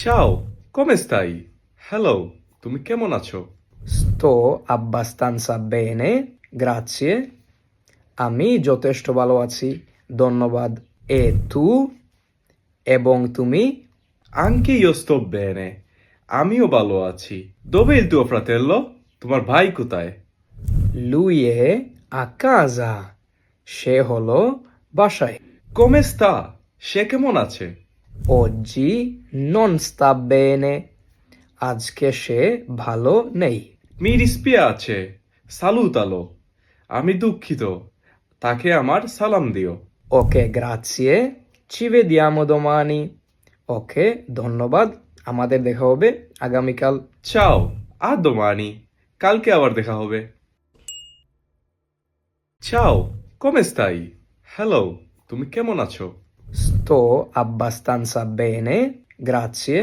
Ciao, come stai? Hello, তুমি কেমন আছো? Sto abbastanza bene, grazie. আমি যথেষ্ট ভালো আছি, ধন্যবাদ। E tu? এবং তুমি? Anche io sto bene. আমিও ভালো আছি। Dove è il tuo fratello? তোমার ভাই কোথায়? Lui è a casa. সে হলো বাসায়। Come sta? সে কেমন আছে? Oggi non sta bene. আজকে সে ভালো নেই। Mi dispiace. Salutalo. আমি দুঃখিত। তাকে আমার সালাম দিও। Ok, grazie. Ci vediamo domani. ওকে, ধন্যবাদ। আমাদের দেখা হবে আগামীকাল। Ciao, a domani. কালকে আবার দেখা হবে। Ciao, come stai? Hello, তুমি কেমন আছো? Sto abbastanza bene, grazie.